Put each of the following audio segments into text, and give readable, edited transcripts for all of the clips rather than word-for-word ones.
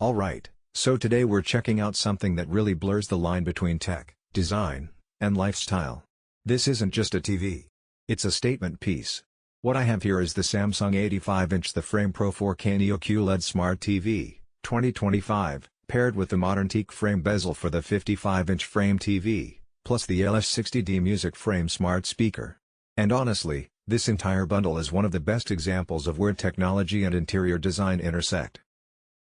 Alright, so today we're checking out something that really blurs the line between tech, design, and lifestyle. This isn't just a TV. It's a statement piece. What I have here is the Samsung 85-inch The Frame Pro 4K Neo QLED Smart TV, 2025, paired with the Modern Teak Frame Bezel for the 55-inch frame TV, plus the LS60D Music Frame Smart Speaker. And honestly, this entire bundle is one of the best examples of where technology and interior design intersect.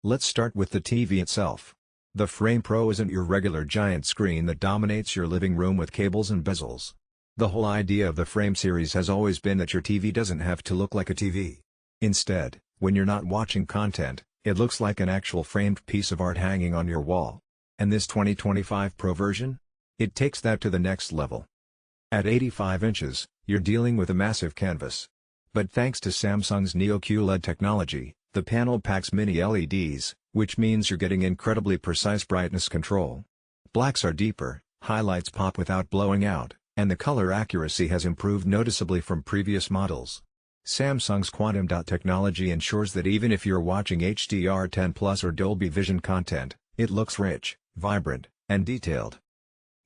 Let's start with the TV itself. The Frame Pro isn't your regular giant screen that dominates your living room with cables and bezels. The whole idea of the Frame series has always been that your TV doesn't have to look like a TV. Instead, when you're not watching content, it looks like an actual framed piece of art hanging on your wall. And this 2025 Pro version? It takes that to the next level. At 85 inches, you're dealing with a massive canvas. But thanks to Samsung's Neo QLED technology, the panel packs mini LEDs, which means you're getting incredibly precise brightness control. Blacks are deeper, highlights pop without blowing out, and the color accuracy has improved noticeably from previous models. Samsung's quantum dot technology ensures that even if you're watching HDR10 Plus or Dolby Vision content, it looks rich, vibrant, and detailed.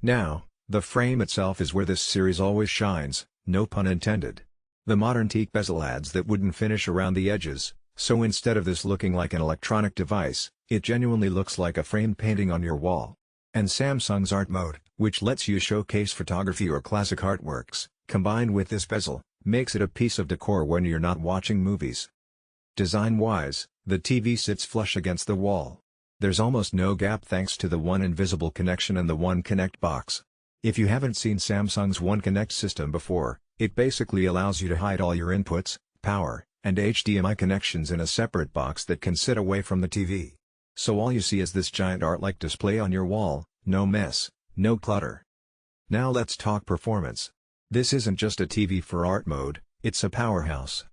Now, the frame itself is where this series always shines, no pun intended. The Modern Teak bezel adds that wooden finish around the edges, so instead of this looking like an electronic device, it genuinely looks like a framed painting on your wall. And Samsung's Art Mode, which lets you showcase photography or classic artworks, combined with this bezel, makes it a piece of decor when you're not watching movies. Design-wise, the TV sits flush against the wall. There's almost no gap thanks to the One Invisible connection and the One Connect box. If you haven't seen Samsung's One Connect system before, it basically allows you to hide all your inputs, power, and HDMI connections in a separate box that can sit away from the TV. So all you see is this giant art-like display on your wall, no mess, no clutter. Now let's talk performance. This isn't just a TV for art mode, it's a powerhouse.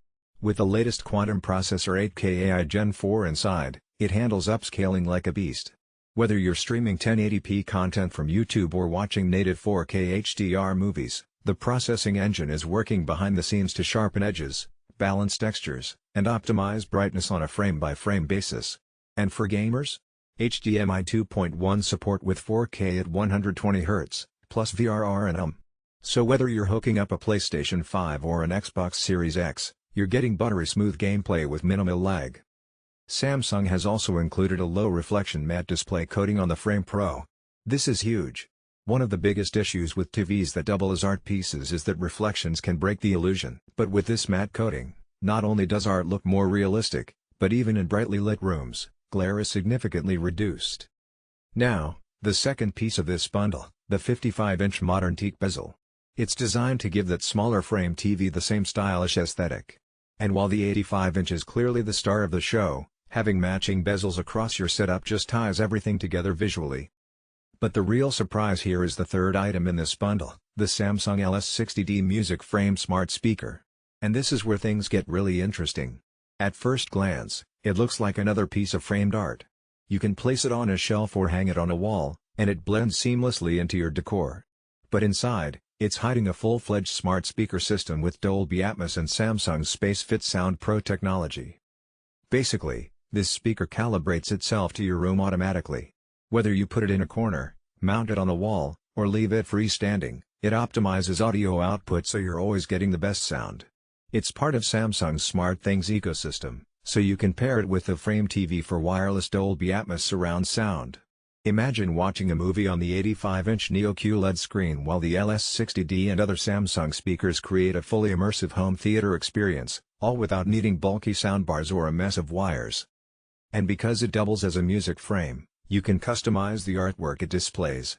With the latest quantum processor 8K AI Gen 4 inside, it handles upscaling like a beast. Whether you're streaming 1080p content from YouTube or watching native 4K HDR movies, the processing engine is working behind the scenes to sharpen edges, balance textures, and optimize brightness on a frame-by-frame basis. And for gamers? HDMI 2.1 support with 4K at 120Hz, plus VRR and So whether you're hooking up a PlayStation 5 or an Xbox Series X, you're getting buttery smooth gameplay with minimal lag. Samsung has also included a low-reflection matte display coating on the Frame Pro. This is huge. One of the biggest issues with TVs that double as art pieces is that reflections can break the illusion. But with this matte coating, not only does art look more realistic, but even in brightly lit rooms, glare is significantly reduced. Now, the second piece of this bundle, the 55-inch Modern Teak bezel. It's designed to give that smaller frame TV the same stylish aesthetic. And while the 85-inch is clearly the star of the show, having matching bezels across your setup just ties everything together visually. But the real surprise here is the third item in this bundle, the Samsung LS60D Music Frame Smart Speaker. And this is where things get really interesting. At first glance, it looks like another piece of framed art. You can place it on a shelf or hang it on a wall, and it blends seamlessly into your decor. But inside, it's hiding a full-fledged smart speaker system with Dolby Atmos and Samsung's SpaceFit Sound Pro technology. Basically, this speaker calibrates itself to your room automatically. Whether you put it in a corner, mount it on a wall, or leave it freestanding, it optimizes audio output so you're always getting the best sound. It's part of Samsung's SmartThings ecosystem, so you can pair it with the Frame TV for wireless Dolby Atmos surround sound. Imagine watching a movie on the 85-inch Neo QLED screen while the LS60D and other Samsung speakers create a fully immersive home theater experience, all without needing bulky soundbars or a mess of wires. And because it doubles as a music frame, you can customize the artwork it displays.